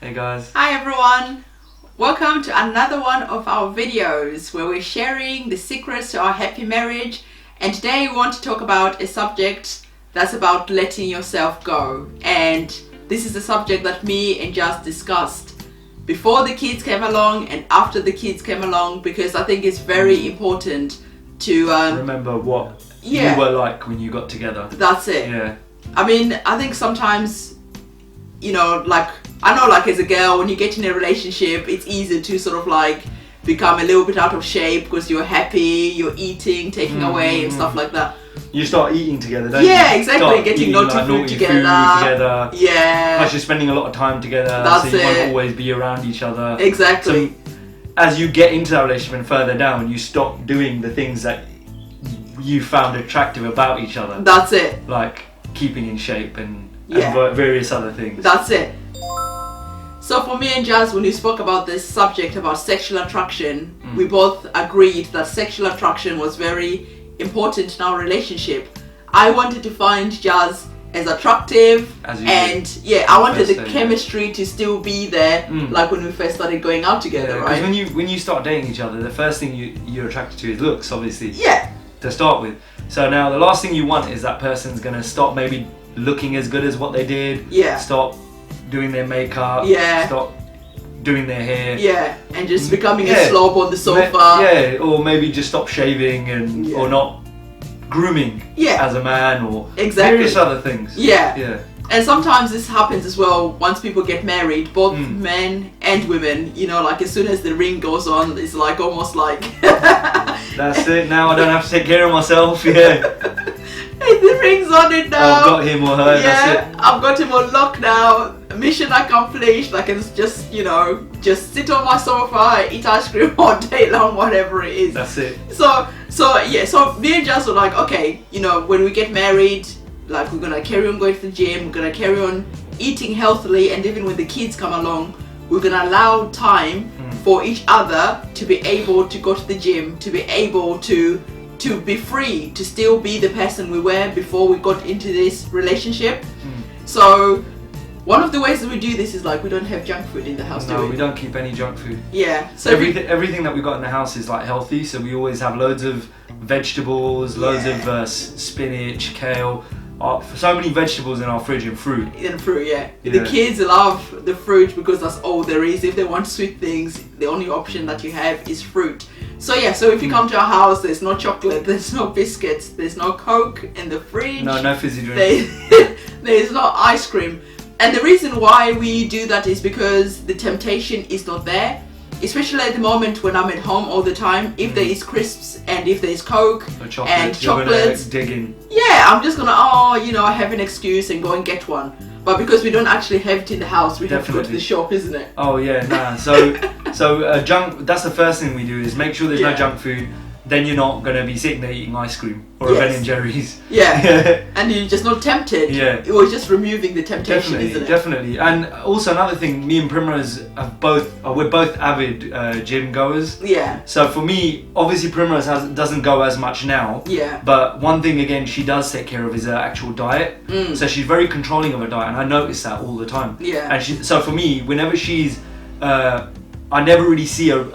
Hey guys. Hi everyone. Welcome to another one of our videos where we're sharing the secrets to our happy marriage. And today we want to talk about a subject that's about letting yourself go. And this is a subject that me and Jazz discussed before the kids came along and after the kids came along, because I think it's very important to remember what you were like when you got together. That's it. Yeah. I mean, I think sometimes, you know, like, I know, like, as a girl, when you get in a relationship, it's easy to sort of like become a little bit out of shape because you're happy, you're eating, taking away and stuff like that. You start eating together, don't you? Yeah, exactly. Start getting naughty like, food together. Yeah. Plus you're spending a lot of time together, That's so you it. want to always be around each other. Exactly. So as you get into that relationship and further down, you stop doing the things that you found attractive about each other. That's it. Like keeping in shape and Yeah. various other things. That's it. So for me and Jazz, when we spoke about this subject about sexual attraction, we both agreed that sexual attraction was very important in our relationship. I wanted to find Jazz as attractive, and I wanted the chemistry to still be there, like when we first started going out together, right? Because when you start dating each other, the first thing you're attracted to is looks, obviously. Yeah. To start with. So now the last thing you want is that person's gonna stop maybe looking as good as what they did. Yeah. Stop doing their makeup. Yeah. Stop doing their hair. Yeah. And just becoming a slob on the sofa. Or maybe just stop shaving and or not grooming as a man or various other things. Yeah. Yeah. And sometimes this happens as well once people get married, both men and women, you know, like as soon as the ring goes on, it's like almost like that's it, now I don't have to take care of myself. Hey, the ring's on it now. I've got him or her, that's it. I've got him on lock now. Mission accomplished. I can just, you know, just sit on my sofa, eat ice cream all day long, whatever it is. That's it. So me and Jazz were like, okay, you know, when we get married, like we're gonna carry on going to the gym, we're gonna carry on eating healthily, and even when the kids come along, we're gonna allow time for each other to be able to go to the gym, to be able to be free, to still be the person we were before we got into this relationship. So one of the ways that we do this is like we don't have junk food in the house. No, we don't keep any junk food. Yeah. So everything that we got in the house is like healthy. So we always have loads of vegetables, loads of spinach, kale. So many vegetables in our fridge and fruit. The kids love the fruit because that's all there is. If they want sweet things, the only option that you have is fruit. So if you come to our house, there's no chocolate, there's no biscuits, there's no Coke in the fridge. No fizzy drink. There's no ice cream. And the reason why we do that is because the temptation is not there. Especially at the moment when I'm at home all the time, if there is crisps and if there is Coke and chocolates, dig in. Yeah, I'm just gonna I have an excuse and go and get one. But because we don't actually have it in the house, we have to go to the shop, isn't it? Oh yeah, nah. So junk. That's the first thing we do is make sure there's no junk food. Then you're not gonna be sitting there eating ice cream or a Ben and Jerry's. Yeah. And you're just not tempted. Yeah. It was just removing the temptation, isn't it? Definitely. And also another thing, me and Primrose we're both avid gym goers. Yeah. So for me, obviously Primrose doesn't go as much now. Yeah. But one thing again she does take care of is her actual diet. So she's very controlling of her diet, and I notice that all the time. Yeah. And so for me, whenever she's, I never really see a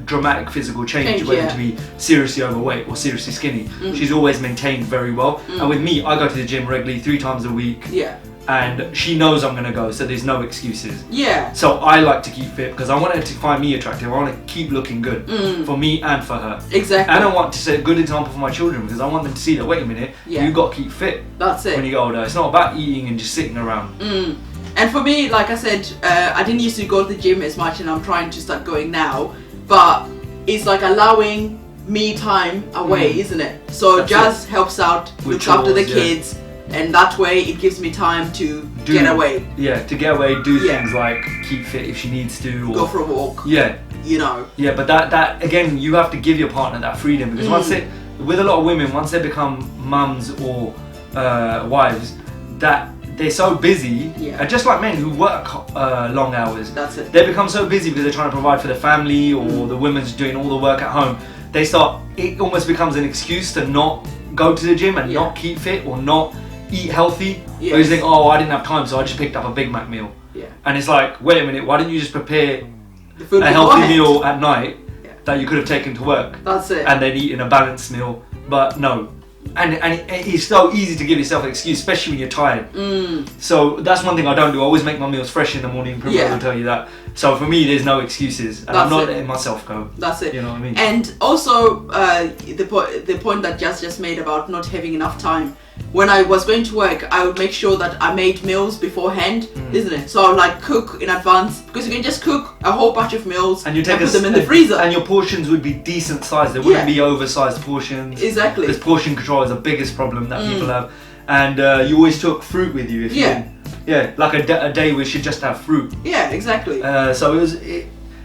dramatic physical change, whether to be seriously overweight or seriously skinny. She's always maintained very well. And with me, I go to the gym regularly 3 times a week. Yeah. And she knows I'm gonna go, so there's no excuses. Yeah. So I like to keep fit because I want her to find me attractive. I want to keep looking good for me and for her. Exactly. And I want to set a good example for my children because I want them to see that, wait a minute, you got to keep fit. That's it. When you get older, it's not about eating and just sitting around. And for me, like I said, I didn't used to go to the gym as much, and I'm trying to start going now. But it's like allowing me time away, isn't it? So Jazz helps out, looks after the kids, and that way it gives me time to get away. Yeah, to get away, do things like keep fit if she needs to, or go for a walk. Yeah. You know. Yeah, but that again, you have to give your partner that freedom because with a lot of women, once they become mums or wives, that they're so busy, just like men who work long hours. That's it. They become so busy because they're trying to provide for the family, or the woman's doing all the work at home. It almost becomes an excuse to not go to the gym and not keep fit or not eat healthy. Or you think, oh, I didn't have time, so I just picked up a Big Mac meal. Yeah. And it's like, wait a minute, why didn't you just prepare The food a healthy meal at night that you could have taken to work? That's it. And then eaten a balanced meal. But no. And it's so easy to give yourself an excuse, especially when you're tired. So that's one thing I don't do. I always make my meals fresh in the morning. Primrose will tell you that. So for me, there's no excuses, and I'm not letting myself go. That's it. You know what I mean? And also, the point that just made about not having enough time. When I was going to work, I would make sure that I made meals beforehand, isn't it? So I would like cook in advance, because you can just cook a whole bunch of meals and you put them in the freezer. And your portions would be decent size. They wouldn't be oversized portions. Exactly. Because portion control is the biggest problem that people have. And you always took fruit with you if you didn't. Yeah, like a day we should just have fruit. Yeah, exactly. So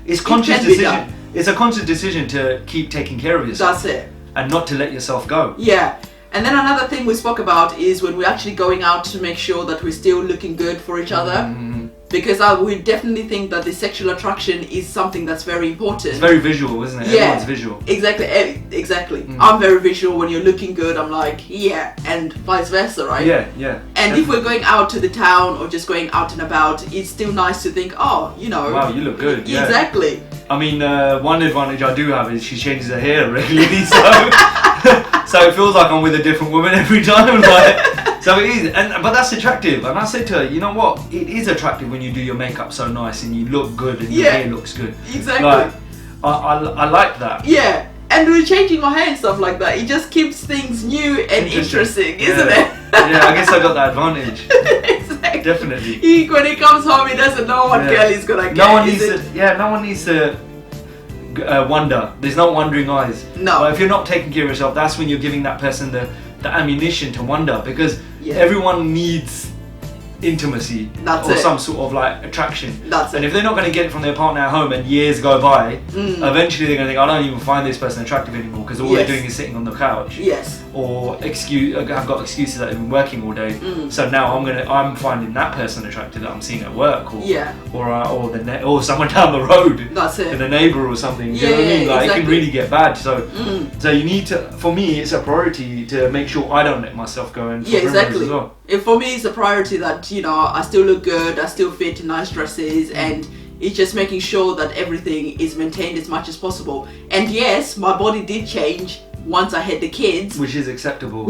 it's conscious decision. It's a conscious decision to keep taking care of yourself. That's it. And not to let yourself go. Yeah. And then another thing we spoke about is when we're actually going out to make sure that we're still looking good for each other. Because we definitely think that the sexual attraction is something that's very important. It's very visual, isn't it? Yeah, Everyone's visual. Exactly. I'm very visual. When you're looking good, I'm like, yeah, and vice versa, right? Yeah. And definitely. if we're going out to the town or just going out and about, it's still nice to think, oh, you know. Wow, you look good. Yeah. Exactly. I mean, one advantage I do have is she changes her hair regularly, so it feels like I'm with a different woman every time. Like, so it is, but that's attractive. And I said to her, you know what? It is attractive when you do your makeup so nice and you look good and your hair looks good. Exactly. Like, I like that. Yeah. And we're changing my hair and stuff like that. It just keeps things new and interesting, isn't it? Yeah, I guess I got that advantage. Exactly. Definitely. When he comes home, he doesn't know what girl he's gonna get. No one needs to wonder. There's no wondering eyes. No. But if you're not taking care of yourself, that's when you're giving that person the ammunition to wonder, because everyone needs intimacy some sort of like attraction. And if they're not going to get it from their partner at home and years go by, eventually they're going to think, I don't even find this person attractive anymore, because all they're doing is sitting on the couch. Or have got excuses that they've been working all day. So now I'm finding that person attractive that I'm seeing at work, or someone down the road. That's it. And a neighbour or something. You know what I mean? Like, it can really get bad. So you need to. For me, it's a priority to make sure I don't let myself go. And exactly. As well. For me, it's a priority that I still look good, I still fit in nice dresses, and it's just making sure that everything is maintained as much as possible. And yes, my body did change once I had the kids, which is acceptable.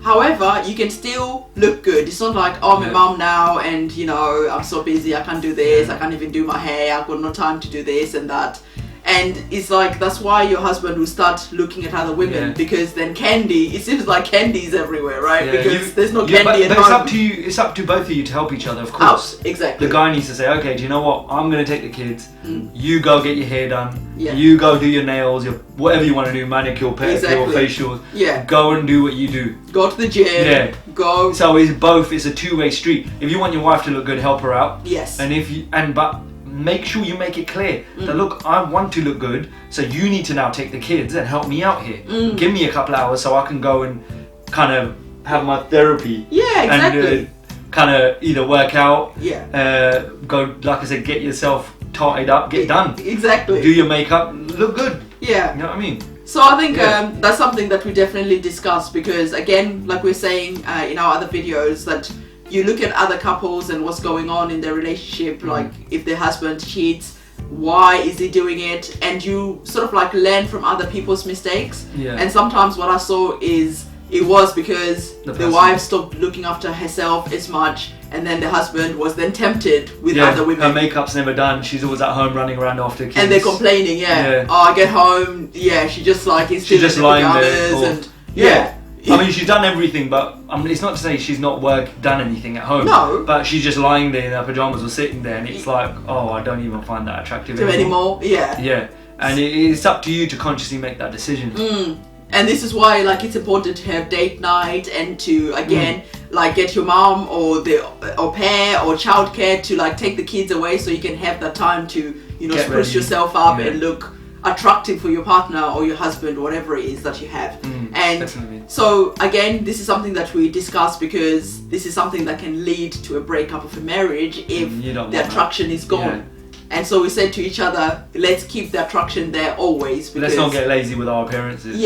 However, you can still look good. It's not like, oh, I'm a mom now, and I'm so busy, I can't do this, I can't even do my hair, I've got no time to do this and that. And it's like, that's why your husband will start looking at other women, because then it seems like candy's everywhere, right? Because there's no candy at home. It's up to you. It's up to both of you to help each other, of course. Exactly. The guy needs to say, okay, do you know what? I'm going to take the kids. You go get your hair done. Yeah. You go do your nails, whatever you want to do, manicure, pedicure, facials. Yeah. Go and do what you do. Go to the gym. Yeah. Go. So it's a two-way street. If you want your wife to look good, help her out. Yes. But make sure you make it clear that, look, I want to look good, so you need to now take the kids and help me out here. Give me a couple hours so I can go and kind of have my therapy. Yeah, exactly. And kind of either work out, go, like I said, get yourself tied up, get done. Exactly. Do your makeup, look good. Yeah. You know what I mean? So I think that's something that we definitely discuss, because again, like we're saying in our other videos, that you look at other couples and what's going on in their relationship, like if their husband cheats, why is he doing it? And you sort of like learn from other people's mistakes. Yeah. And sometimes what I saw is it was because the wife stopped looking after herself as much, and then the husband was then tempted with other women. Her makeup's never done, she's always at home running around after kids. And they're complaining, oh, I get home, she just like is still just in the lying pajamas there. And I mean, she's done everything, but it's not to say she's not done anything at home. No. But she's just lying there in her pajamas or sitting there, and it's like, oh, I don't even find that attractive anymore. Yeah. Yeah. And it's up to you to consciously make that decision. And this is why, like, it's important to have date night and to, again, like, get your mom or the au pair or childcare to, like, take the kids away so you can have that time to, spruce yourself up and look attractive for your partner or your husband, whatever it is that you have. And definitely. So again, this is something that we discuss, because this is something that can lead to a breakup of a marriage if the attraction is gone. And so we said to each other, let's keep the attraction there always, because let's not get lazy with our appearances.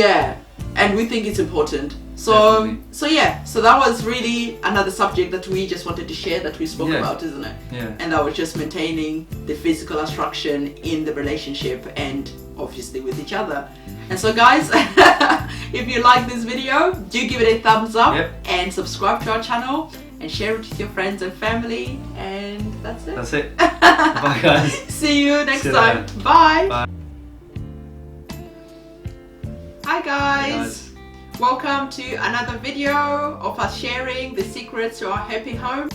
And we think it's important. So yeah, so that was really another subject that we just wanted to share, that we spoke about, isn't it? Yeah. And that was just maintaining the physical attraction in the relationship and obviously with each other. And so guys, if you like this video, do give it a thumbs up and subscribe to our channel and share it with your friends and family, and that's it. That's it. Bye guys. See you next time. Bye. Bye. Hi guys. Welcome to another video of us sharing the secrets to our happy home.